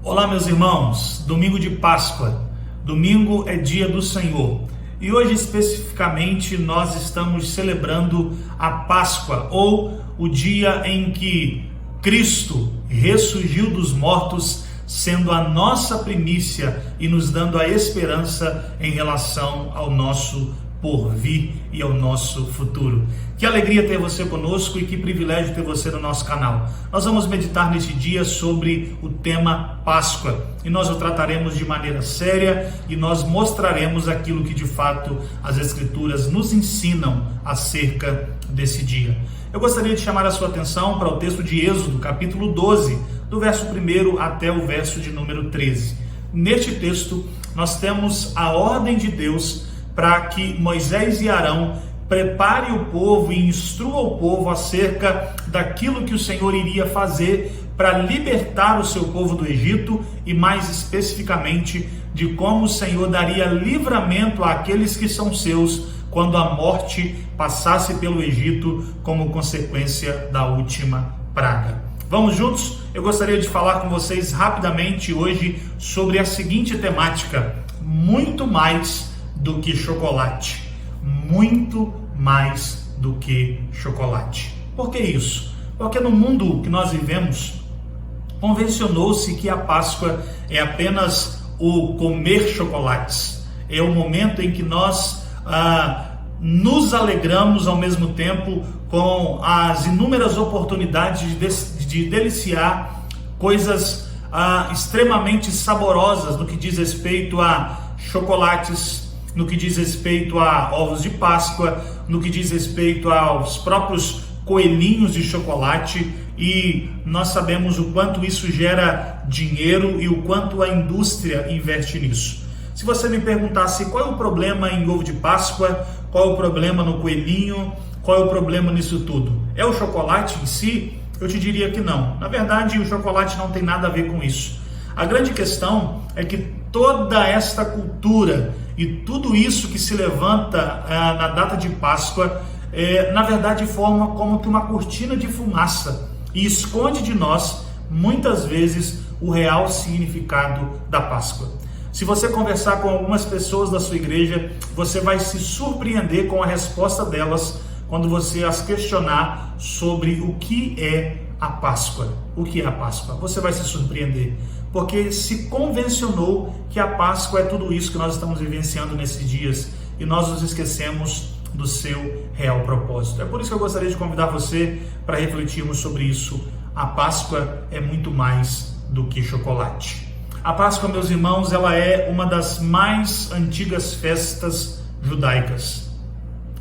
Olá, meus irmãos, domingo de Páscoa, domingo é dia do Senhor e hoje especificamente nós estamos celebrando a Páscoa, ou o dia em que Cristo ressurgiu dos mortos, sendo a nossa primícia e nos dando a esperança em relação ao nosso porvir e ao nosso futuro. Que alegria ter você conosco e que privilégio ter você no nosso canal. Nós vamos meditar neste dia sobre o tema Páscoa e nós o trataremos de maneira séria e nós mostraremos aquilo que de fato as Escrituras nos ensinam acerca desse dia. Eu gostaria de chamar a sua atenção para o texto de Êxodo, capítulo 12, do verso 1 até o verso de número 13. Neste texto nós temos a ordem de Deus para que Moisés e Arão preparem o povo e instruam o povo acerca daquilo que o Senhor iria fazer para libertar o seu povo do Egito e mais especificamente de como o Senhor daria livramento àqueles que são seus quando a morte passasse pelo Egito como consequência da última praga. Vamos juntos? Eu gostaria de falar com vocês rapidamente hoje sobre a seguinte temática: muito mais do que chocolate. Muito mais do que chocolate. Por que isso? Porque no mundo que nós vivemos, convencionou-se que a Páscoa é apenas o comer chocolates. É o momento em que nós nos alegramos ao mesmo tempo com as inúmeras oportunidades de deliciar coisas extremamente saborosas no que diz respeito a chocolates, no que diz respeito a ovos de Páscoa, no que diz respeito aos próprios coelhinhos de chocolate, e nós sabemos o quanto isso gera dinheiro e o quanto a indústria investe nisso. Se você me perguntasse qual é o problema em ovo de Páscoa, qual é o problema no coelhinho, qual é o problema nisso tudo? É o chocolate em si? Eu te diria que não. Na verdade, o chocolate não tem nada a ver com isso. A grande questão é que toda esta cultura e tudo isso que se levanta na data de Páscoa, na verdade forma como que uma cortina de fumaça e esconde de nós, muitas vezes, o real significado da Páscoa. Se você conversar com algumas pessoas da sua igreja, você vai se surpreender com a resposta delas quando você as questionar sobre o que é a Páscoa. O que é a Páscoa? Você vai se surpreender, porque se convencionou que a Páscoa é tudo isso que nós estamos vivenciando nesses dias e nós nos esquecemos do seu real propósito. É por isso que eu gostaria de convidar você para refletirmos sobre isso. A Páscoa é muito mais do que chocolate. A Páscoa, meus irmãos, ela é uma das mais antigas festas judaicas.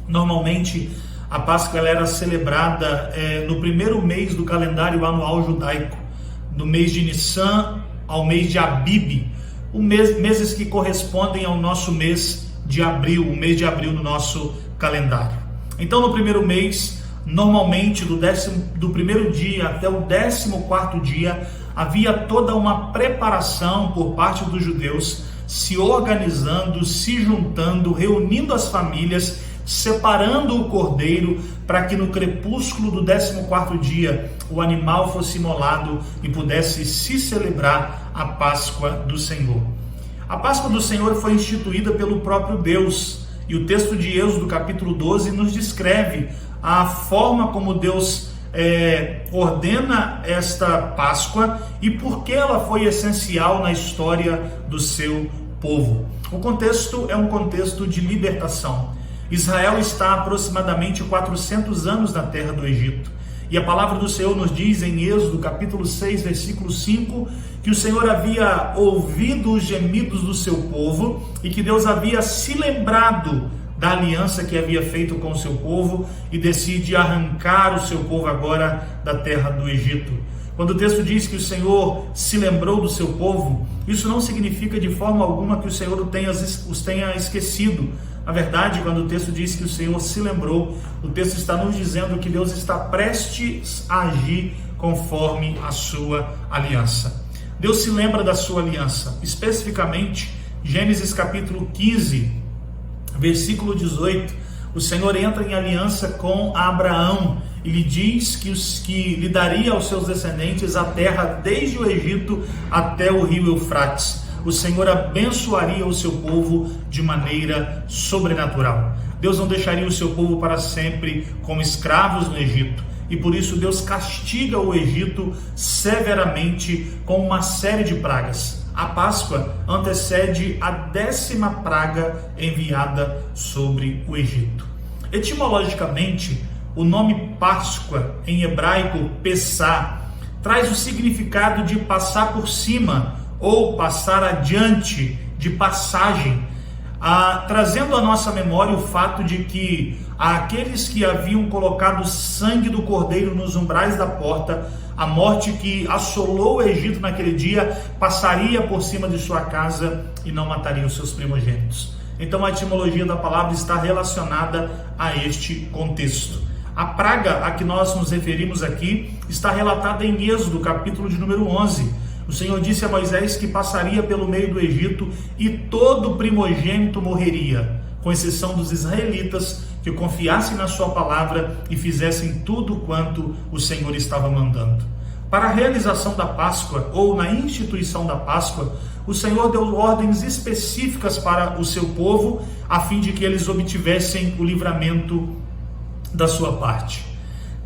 Normalmente, a Páscoa ela era celebrada no primeiro mês do calendário anual judaico, do mês de Nissan ao mês de Abib, meses que correspondem ao nosso mês de abril, o mês de abril no nosso calendário. Então, no primeiro mês, normalmente do primeiro dia até o 14º dia, havia toda uma preparação por parte dos judeus, se organizando, se juntando, reunindo as famílias, separando o cordeiro para que no crepúsculo do 14º dia o animal fosse imolado e pudesse se celebrar a Páscoa do Senhor. A Páscoa do Senhor foi instituída pelo próprio Deus e o texto de Êxodo capítulo 12 nos descreve a forma como Deus ordena esta Páscoa e por que ela foi essencial na história do seu povo. O contexto é um contexto de libertação. Israel está há aproximadamente 400 anos na terra do Egito. E a palavra do Senhor nos diz em Êxodo capítulo 6, versículo 5, que o Senhor havia ouvido os gemidos do seu povo e que Deus havia se lembrado da aliança que havia feito com o seu povo e decide arrancar o seu povo agora da terra do Egito. Quando o texto diz que o Senhor se lembrou do seu povo, isso não significa de forma alguma que o Senhor os tenha esquecido. Na verdade, quando o texto diz que o Senhor se lembrou, o texto está nos dizendo que Deus está prestes a agir conforme a sua aliança. Deus se lembra da sua aliança, especificamente Gênesis capítulo 15, versículo 18, o Senhor entra em aliança com Abraão e lhe diz que lhe daria aos seus descendentes a terra desde o Egito até o rio Eufrates. O Senhor abençoaria o seu povo de maneira sobrenatural. Deus não deixaria o seu povo para sempre como escravos no Egito. E por isso Deus castiga o Egito severamente com uma série de pragas. A Páscoa antecede a 10ª praga enviada sobre o Egito. Etimologicamente, o nome Páscoa, em hebraico Pessá, traz o significado de passar por cima ou passar adiante, de passagem, trazendo à nossa memória o fato de que aqueles que haviam colocado o sangue do cordeiro nos umbrais da porta, a morte que assolou o Egito naquele dia passaria por cima de sua casa e não mataria os seus primogênitos. Então a etimologia da palavra está relacionada a este contexto. A praga a que nós nos referimos aqui está relatada em Êxodo, capítulo de número 11. O Senhor disse a Moisés que passaria pelo meio do Egito e todo primogênito morreria, com exceção dos israelitas que confiassem na sua palavra e fizessem tudo quanto o Senhor estava mandando. Para a realização da Páscoa, ou na instituição da Páscoa, o Senhor deu ordens específicas para o seu povo, a fim de que eles obtivessem o livramento da sua parte.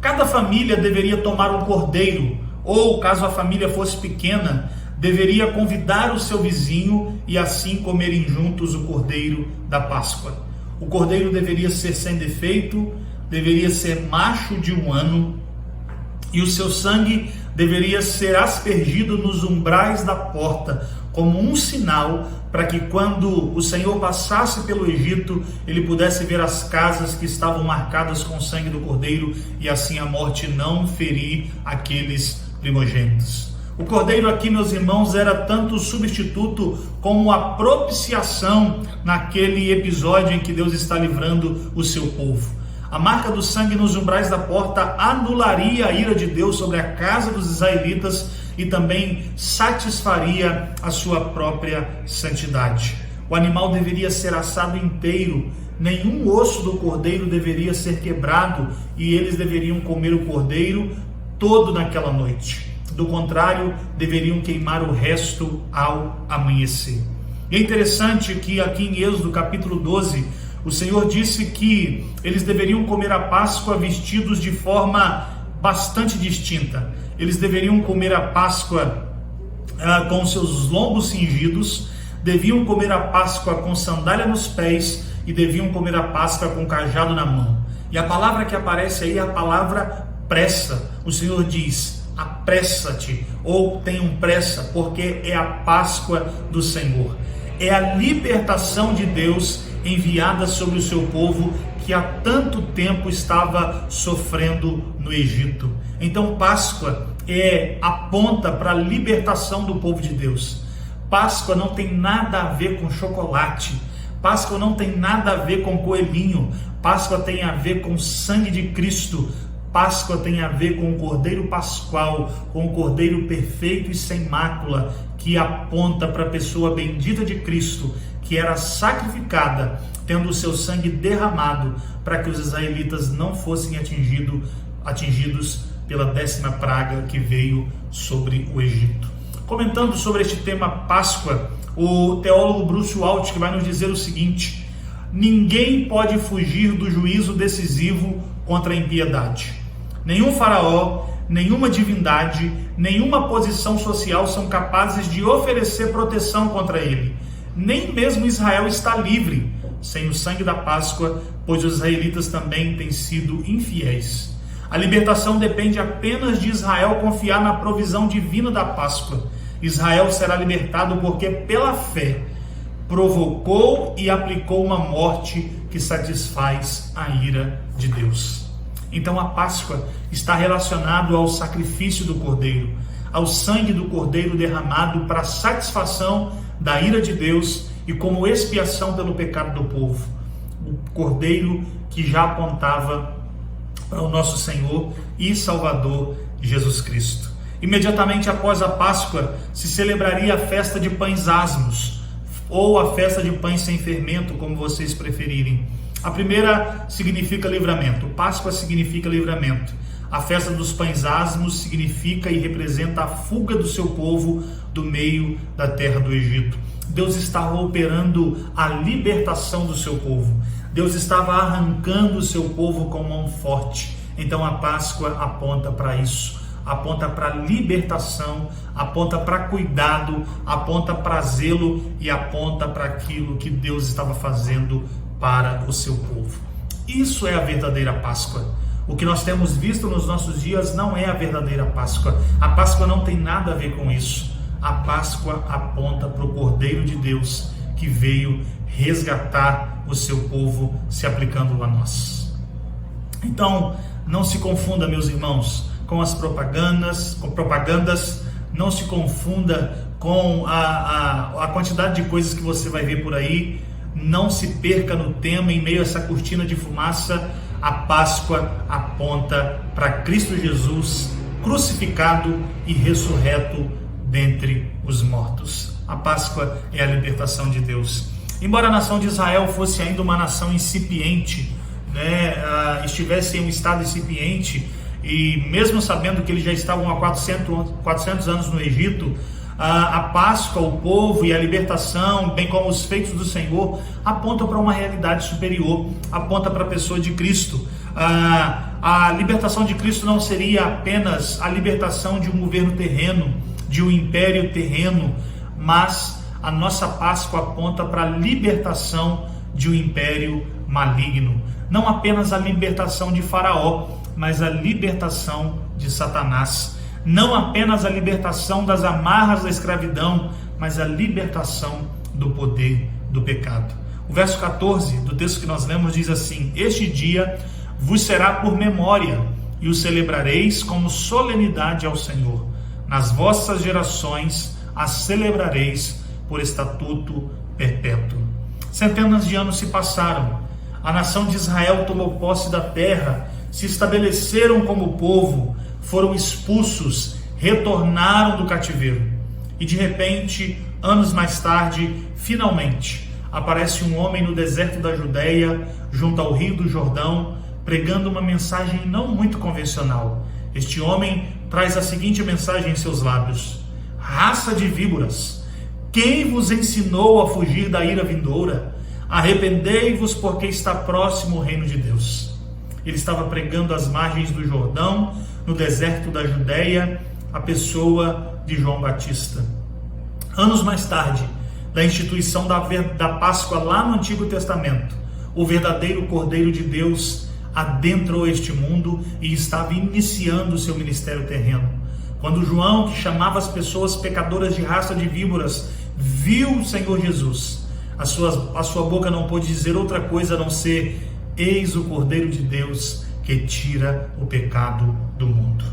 Cada família deveria tomar um cordeiro, ou, caso a família fosse pequena, deveria convidar o seu vizinho e assim comerem juntos o cordeiro da Páscoa. O cordeiro deveria ser sem defeito, deveria ser macho de 1 ano, e o seu sangue deveria ser aspergido nos umbrais da porta, como um sinal para que quando o Senhor passasse pelo Egito, ele pudesse ver as casas que estavam marcadas com o sangue do cordeiro, e assim a morte não ferir aqueles primogênitos. O cordeiro aqui, meus irmãos, era tanto o substituto como a propiciação naquele episódio em que Deus está livrando o seu povo. A marca do sangue nos umbrais da porta anularia a ira de Deus sobre a casa dos israelitas e também satisfaria a sua própria santidade. O animal deveria ser assado inteiro, nenhum osso do cordeiro deveria ser quebrado e eles deveriam comer o cordeiro todo naquela noite. Do contrário, deveriam queimar o resto ao amanhecer. E é interessante que aqui em Êxodo capítulo 12, o Senhor disse que eles deveriam comer a Páscoa vestidos de forma bastante distinta. Eles deveriam comer a Páscoa com seus lombos cingidos, deviam comer a Páscoa com sandália nos pés e deviam comer a Páscoa com cajado na mão. E a palavra que aparece aí é a palavra pressa. O Senhor diz: apressa-te, ou tenham pressa, porque é a Páscoa do Senhor. É a libertação de Deus enviada sobre o seu povo que há tanto tempo estava sofrendo no Egito. Então Páscoa aponta para a libertação do povo de Deus. Páscoa não tem nada a ver com chocolate. Páscoa não tem nada a ver com coelhinho. Páscoa tem a ver com o sangue de Cristo. Páscoa tem a ver com o Cordeiro Pascual, com o Cordeiro perfeito e sem mácula, que aponta para a pessoa bendita de Cristo, que era sacrificada, tendo o seu sangue derramado, para que os israelitas não fossem atingidos pela 10ª praga que veio sobre o Egito. Comentando sobre este tema Páscoa, o teólogo Bruce Waltke vai nos dizer o seguinte: ninguém pode fugir do juízo decisivo contra a impiedade. Nenhum faraó, nenhuma divindade, nenhuma posição social são capazes de oferecer proteção contra ele. Nem mesmo Israel está livre sem o sangue da Páscoa, pois os israelitas também têm sido infiéis. A libertação depende apenas de Israel confiar na provisão divina da Páscoa. Israel será libertado porque, pela fé, provocou e aplicou uma morte que satisfaz a ira de Deus. Então a Páscoa está relacionada ao sacrifício do Cordeiro, ao sangue do Cordeiro derramado para a satisfação da ira de Deus e como expiação pelo pecado do povo. O Cordeiro que já apontava para o nosso Senhor e Salvador Jesus Cristo. Imediatamente após a Páscoa se celebraria a festa de pães asmos, ou a festa de pães sem fermento, como vocês preferirem. A primeira significa livramento. Páscoa significa livramento. A festa dos pães asmos significa e representa a fuga do seu povo do meio da terra do Egito. Deus estava operando a libertação do seu povo. Deus estava arrancando o seu povo com mão forte. Então a Páscoa aponta para isso, aponta para libertação, aponta para cuidado, aponta para zelo e aponta para aquilo que Deus estava fazendo para o seu povo. Isso é a verdadeira Páscoa. O que nós temos visto nos nossos dias não é a verdadeira Páscoa. A Páscoa não tem nada a ver com isso. A Páscoa aponta para o Cordeiro de Deus que veio resgatar o seu povo, se aplicando a nós. Então, não se confunda, meus irmãos, com as propagandas, não se confunda com a quantidade de coisas que você vai ver por aí. Não se perca no tema em meio a essa cortina de fumaça. A Páscoa aponta para Cristo Jesus crucificado e ressurreto dentre os mortos. A Páscoa é a libertação de Deus. Embora a nação de Israel fosse ainda uma nação incipiente, estivesse em um estado incipiente, e mesmo sabendo que eles já estavam há 400 anos no Egito, a Páscoa, o povo e a libertação, bem como os feitos do Senhor, apontam para uma realidade superior, aponta para a pessoa de Cristo. A libertação de Cristo não seria apenas a libertação de um governo terreno, de um império terreno, mas a nossa Páscoa aponta para a libertação de um império maligno. Não apenas a libertação de Faraó, mas a libertação de Satanás. Não apenas a libertação das amarras da escravidão, mas a libertação do poder do pecado. O verso 14 do texto que nós lemos diz assim: este dia vos será por memória, e o celebrareis como solenidade ao Senhor. Nas vossas gerações a celebrareis por estatuto perpétuo. Centenas de anos se passaram. A nação de Israel tomou posse da terra, se estabeleceram como povo, foram expulsos, retornaram do cativeiro. E de repente, anos mais tarde, finalmente, aparece um homem no deserto da Judeia, junto ao rio do Jordão, pregando uma mensagem não muito convencional. Este homem traz a seguinte mensagem em seus lábios: raça de víboras, quem vos ensinou a fugir da ira vindoura? Arrependei-vos, porque está próximo o reino de Deus. Ele estava pregando às margens do Jordão, no deserto da Judeia, a pessoa de João Batista. Anos mais tarde, da instituição da Páscoa lá no Antigo Testamento, o verdadeiro Cordeiro de Deus adentrou este mundo e estava iniciando o seu ministério terreno. Quando João, que chamava as pessoas pecadoras de raça de víboras, viu o Senhor Jesus, a sua boca não pôde dizer outra coisa a não ser: eis o Cordeiro de Deus que tira o pecado do mundo.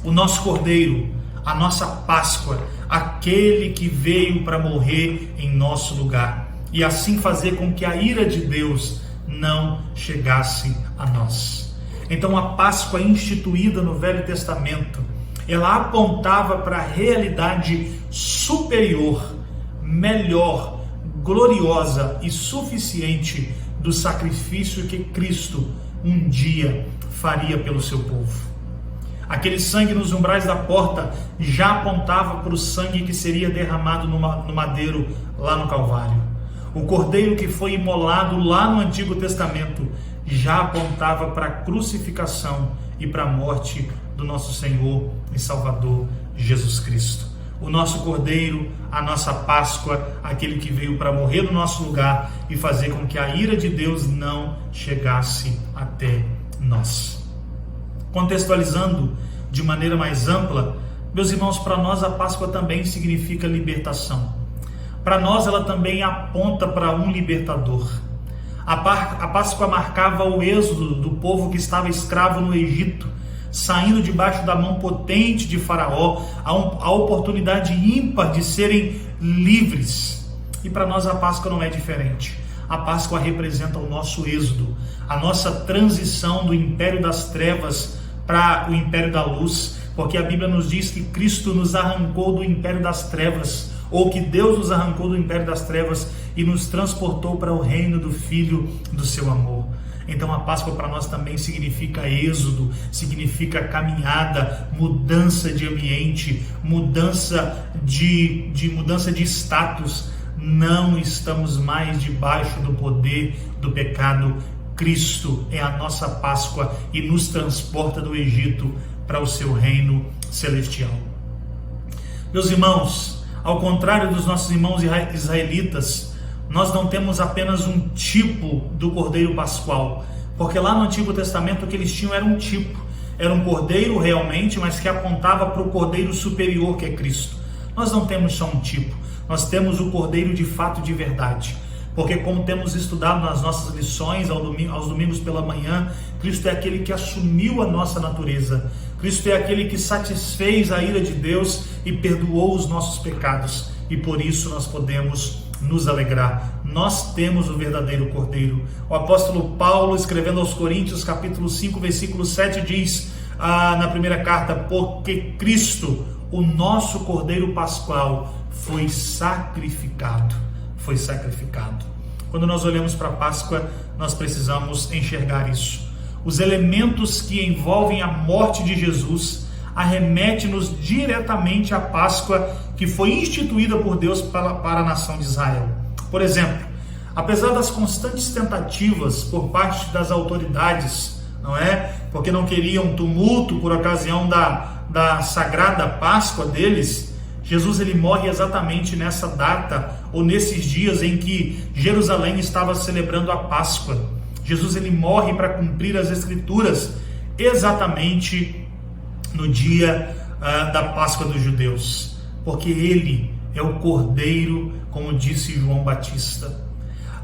O nosso Cordeiro, a nossa Páscoa, aquele que veio para morrer em nosso lugar e assim fazer com que a ira de Deus não chegasse a nós. Então a Páscoa instituída no Velho Testamento, ela apontava para a realidade superior, melhor, gloriosa e suficiente do sacrifício que Cristo um dia faria pelo seu povo. Aquele sangue nos umbrais da porta já apontava para o sangue que seria derramado no madeiro lá no Calvário. O cordeiro que foi imolado lá no Antigo Testamento já apontava para a crucificação e para a morte do nosso Senhor e Salvador Jesus Cristo. O nosso Cordeiro, a nossa Páscoa, aquele que veio para morrer no nosso lugar e fazer com que a ira de Deus não chegasse até nós. Contextualizando de maneira mais ampla, meus irmãos, para nós a Páscoa também significa libertação. Para nós ela também aponta para um libertador. A Páscoa marcava o êxodo do povo que estava escravo no Egito, saindo debaixo da mão potente de Faraó, a oportunidade ímpar de serem livres. E para nós a Páscoa não é diferente. A Páscoa representa o nosso êxodo, a nossa transição do império das trevas para o império da luz, porque a Bíblia nos diz que Cristo nos arrancou do império das trevas, ou que Deus nos arrancou do império das trevas e nos transportou para o reino do Filho do seu amor. Então a Páscoa para nós também significa êxodo, significa caminhada, mudança de ambiente, mudança de status. Não estamos mais debaixo do poder do pecado. Cristo é a nossa Páscoa e nos transporta do Egito para o seu reino celestial. Meus irmãos, ao contrário dos nossos irmãos israelitas, nós não temos apenas um tipo do Cordeiro Pascual, porque lá no Antigo Testamento o que eles tinham era um tipo, era um cordeiro realmente, mas que apontava para o Cordeiro superior, que é Cristo. Nós não temos só um tipo, nós temos o Cordeiro de fato, de verdade, porque como temos estudado nas nossas lições aos domingos pela manhã, Cristo é aquele que assumiu a nossa natureza, Cristo é aquele que satisfez a ira de Deus e perdoou os nossos pecados, e por isso nós podemos nos alegrar. Nós temos o verdadeiro Cordeiro. O apóstolo Paulo, escrevendo aos Coríntios, capítulo 5, versículo 7, diz na primeira carta: porque Cristo, o nosso Cordeiro Pascual, foi sacrificado. Foi sacrificado. Quando nós olhamos para a Páscoa, nós precisamos enxergar isso. Os elementos que envolvem a morte de Jesus arremete-nos diretamente à Páscoa que foi instituída por Deus para a nação de Israel. Por exemplo, apesar das constantes tentativas por parte das autoridades, não é? Porque não queriam tumulto por ocasião da sagrada Páscoa deles, Jesus ele morre exatamente nessa data ou nesses dias em que Jerusalém estava celebrando a Páscoa. Jesus ele morre para cumprir as Escrituras exatamente no dia da Páscoa dos judeus, porque ele é o Cordeiro, como disse João Batista.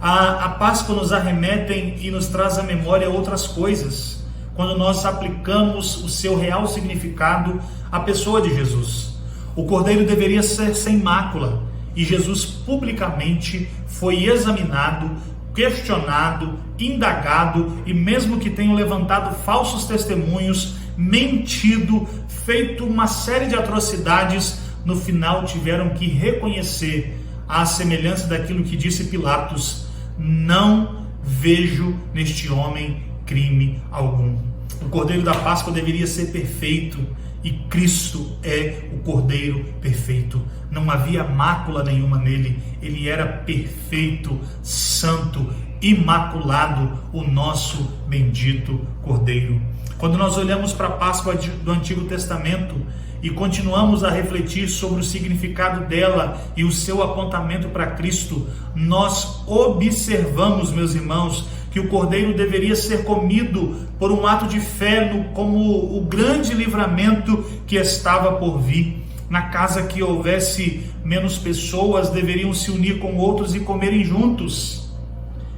A Páscoa nos arremete e nos traz à memória outras coisas, quando nós aplicamos o seu real significado à pessoa de Jesus. O Cordeiro deveria ser sem mácula, e Jesus publicamente foi examinado, questionado, indagado, e mesmo que tenham levantado falsos testemunhos, mentido, feito uma série de atrocidades, no final tiveram que reconhecer, à semelhança daquilo que disse Pilatos: não vejo neste homem crime algum. O Cordeiro da Páscoa deveria ser perfeito, e Cristo é o Cordeiro perfeito. Não havia mácula nenhuma nele, ele era perfeito, santo, imaculado, o nosso bendito Cordeiro. Quando nós olhamos para a Páscoa do Antigo Testamento e continuamos a refletir sobre o significado dela e o seu apontamento para Cristo, nós observamos, meus irmãos, que o Cordeiro deveria ser comido por um ato de fé como o grande livramento que estava por vir. Na casa que houvesse menos pessoas, deveriam se unir com outros e comerem juntos.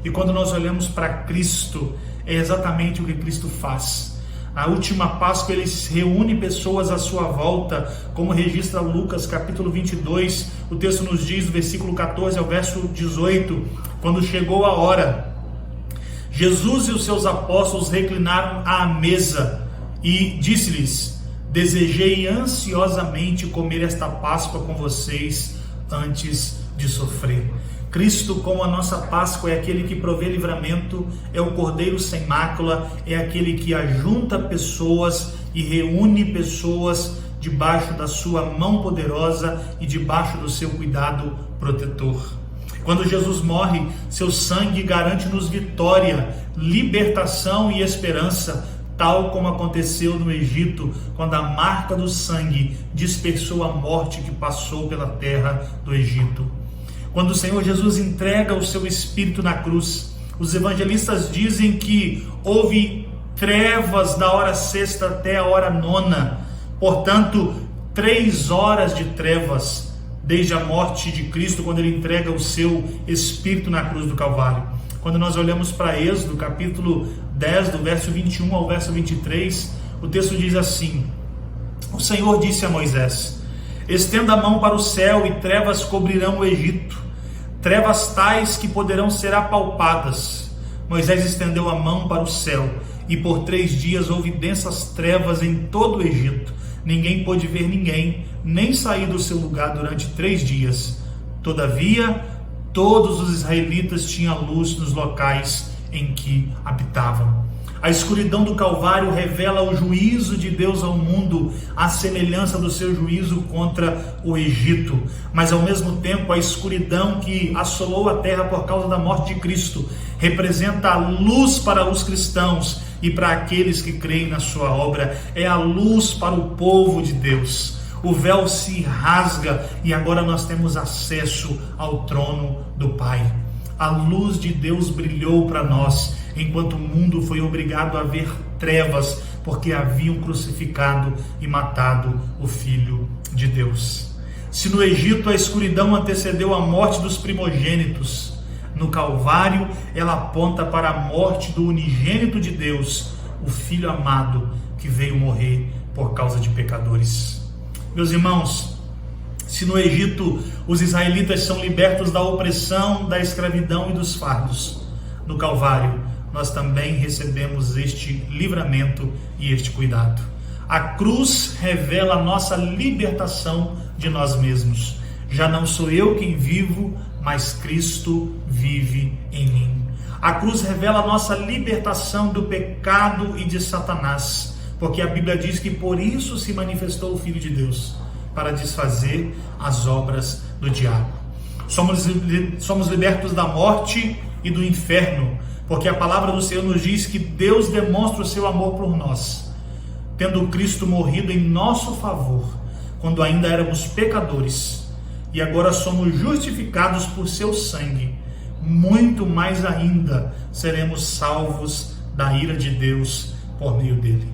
E quando nós olhamos para Cristo, é exatamente o que Cristo faz. A última Páscoa ele reúne pessoas à sua volta, como registra Lucas capítulo 22, o texto nos diz, do versículo 14 ao verso 18, quando chegou a hora, Jesus e os seus apóstolos reclinaram à mesa e disse-lhes: desejei ansiosamente comer esta Páscoa com vocês antes de sofrer. Cristo, como a nossa Páscoa, é aquele que provê livramento, é o Cordeiro sem mácula, é aquele que ajunta pessoas e reúne pessoas debaixo da sua mão poderosa e debaixo do seu cuidado protetor. Quando Jesus morre, seu sangue garante-nos vitória, libertação e esperança, tal como aconteceu no Egito, quando a marca do sangue dispersou a morte que passou pela terra do Egito. Quando o Senhor Jesus entrega o seu Espírito na cruz, os evangelistas dizem que houve trevas da hora sexta até a hora nona, portanto, 3 horas de trevas, desde a morte de Cristo, quando ele entrega o seu Espírito na cruz do Calvário. Quando nós olhamos para Êxodo, capítulo 10, do verso 21 ao verso 23, o texto diz assim: o Senhor disse a Moisés: estenda a mão para o céu e trevas cobrirão o Egito, trevas tais que poderão ser apalpadas. Moisés estendeu a mão para o céu e por 3 dias houve densas trevas em todo o Egito. Ninguém pôde ver ninguém, nem sair do seu lugar durante 3 dias. Todavia, todos os israelitas tinham luz nos locais em que habitavam. A escuridão do Calvário revela o juízo de Deus ao mundo, à semelhança do seu juízo contra o Egito. Mas ao mesmo tempo, a escuridão que assolou a terra por causa da morte de Cristo representa a luz para os cristãos e para aqueles que creem na sua obra. É a luz para o povo de Deus. O véu se rasga e agora nós temos acesso ao trono do Pai. A luz de Deus brilhou para nós, enquanto o mundo foi obrigado a ver trevas, porque haviam crucificado e matado o Filho de Deus. Se no Egito a escuridão antecedeu a morte dos primogênitos, no Calvário ela aponta para a morte do unigênito de Deus, o Filho amado que veio morrer por causa de pecadores. Meus irmãos, se no Egito os israelitas são libertos da opressão, da escravidão e dos fardos, no Calvário nós também recebemos este livramento e este cuidado. A cruz revela a nossa libertação de nós mesmos. Já não sou eu quem vivo, mas Cristo vive em mim. A cruz revela a nossa libertação do pecado e de Satanás, porque a Bíblia diz que por isso se manifestou o Filho de Deus, para desfazer as obras do diabo. Somos libertos da morte e do inferno, porque a palavra do Senhor nos diz que Deus demonstra o seu amor por nós, tendo Cristo morrido em nosso favor, quando ainda éramos pecadores, e agora somos justificados por seu sangue. Muito mais ainda seremos salvos da ira de Deus por meio dele.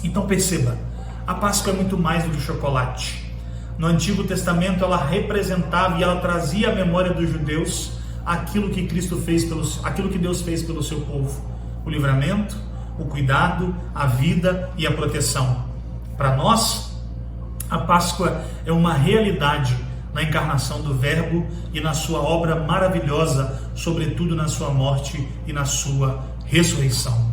Então perceba, a Páscoa é muito mais do que chocolate. No Antigo Testamento ela representava e ela trazia à memória dos judeus aquilo que aquilo que Deus fez pelo seu povo: o livramento, o cuidado, a vida e a proteção. Para nós, a Páscoa é uma realidade na encarnação do Verbo e na sua obra maravilhosa, sobretudo na sua morte e na sua ressurreição.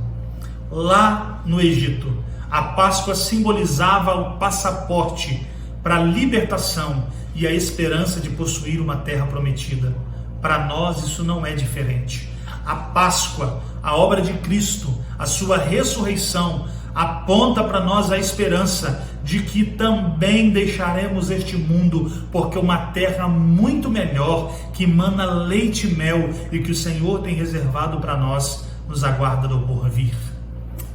Lá no Egito, a Páscoa simbolizava o passaporte para a libertação e a esperança de possuir uma terra prometida. Para nós isso não é diferente. A Páscoa, a obra de Cristo, a sua ressurreição, aponta para nós a esperança de que também deixaremos este mundo, porque uma terra muito melhor, que mana leite e mel e que o Senhor tem reservado para nós, nos aguarda no porvir.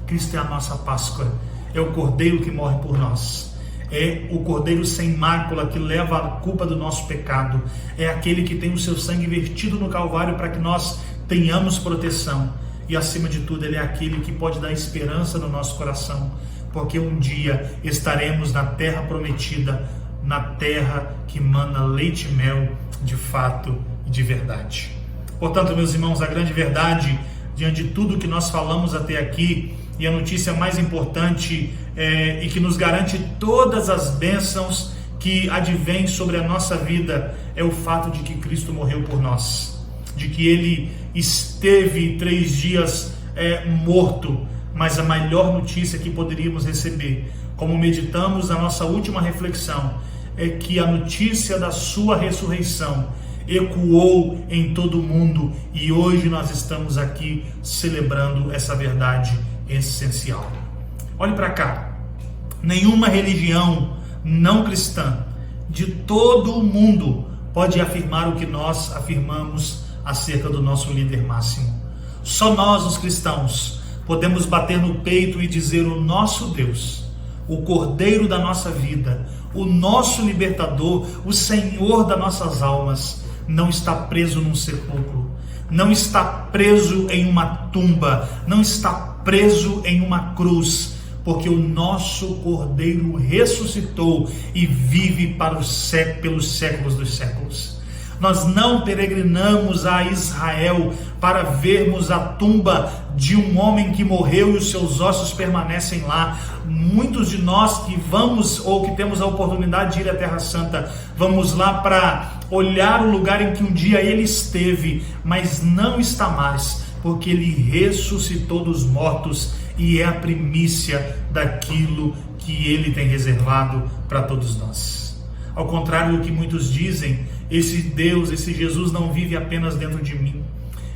Cristo é a nossa Páscoa, é o Cordeiro que morre por nós, é o Cordeiro sem mácula que leva a culpa do nosso pecado, é aquele que tem o seu sangue vertido no Calvário para que nós tenhamos proteção, e acima de tudo ele é aquele que pode dar esperança no nosso coração, porque um dia estaremos na terra prometida, na terra que mana leite e mel de fato e de verdade. Portanto, meus irmãos, a grande verdade diante de tudo que nós falamos até aqui, e a notícia mais importante e que nos garante todas as bênçãos que advêm sobre a nossa vida, é o fato de que Cristo morreu por nós, de que ele esteve 3 dias morto. Mas a melhor notícia que poderíamos receber, como meditamos na nossa última reflexão, é que a notícia da sua ressurreição ecoou em todo o mundo, e hoje nós estamos aqui celebrando essa verdade essencial. Olhe para cá, nenhuma religião não cristã de todo o mundo pode afirmar o que nós afirmamos acerca do nosso líder máximo. Só nós, os cristãos, podemos bater no peito e dizer: o nosso Deus, o Cordeiro da nossa vida, o nosso libertador, o Senhor das nossas almas, não está preso num sepulcro, não está preso em uma tumba, não está preso em uma cruz, porque o nosso Cordeiro ressuscitou e vive pelos séculos dos séculos. Nós não peregrinamos a Israel para vermos a tumba de um homem que morreu e os seus ossos permanecem lá. Muitos de nós que vamos ou que temos a oportunidade de ir à Terra Santa, vamos lá para olhar o lugar em que um dia ele esteve, mas não está mais, porque ele ressuscitou dos mortos e é a primícia daquilo que ele tem reservado para todos nós. Ao contrário do que muitos dizem, esse Deus, esse Jesus não vive apenas dentro de mim.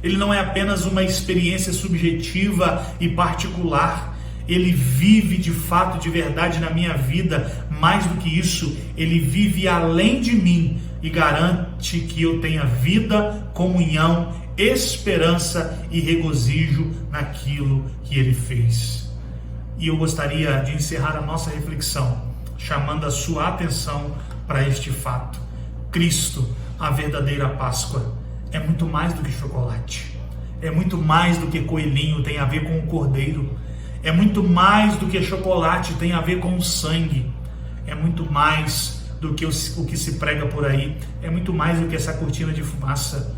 ele não é apenas uma experiência subjetiva e particular, ele vive de fato, de verdade na minha vida. Mais do que isso, ele vive além de mim e garante que eu tenha vida, comunhão, esperança e regozijo naquilo que ele fez. E eu gostaria de encerrar a nossa reflexão chamando a sua atenção para este fato. Cristo, a verdadeira Páscoa, é muito mais do que chocolate, é muito mais do que coelhinho, tem a ver com o cordeiro, é muito mais do que chocolate, tem a ver com o sangue, é muito mais do que o que se prega por aí, é muito mais do que essa cortina de fumaça,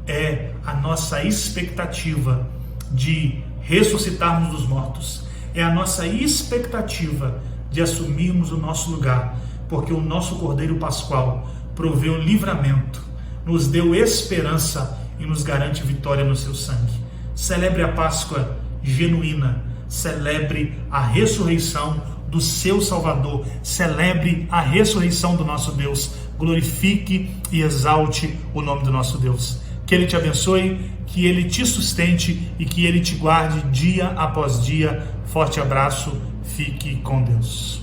é a nossa expectativa de ressuscitarmos dos mortos, é a nossa expectativa de assumirmos o nosso lugar, porque o nosso Cordeiro Pascual proveu livramento, nos deu esperança e nos garante vitória no seu sangue. Celebre a Páscoa genuína, celebre a ressurreição do seu Salvador, celebre a ressurreição do nosso Deus, glorifique e exalte o nome do nosso Deus. Que Ele te abençoe, que Ele te sustente e que Ele te guarde dia após dia. Forte abraço, fique com Deus.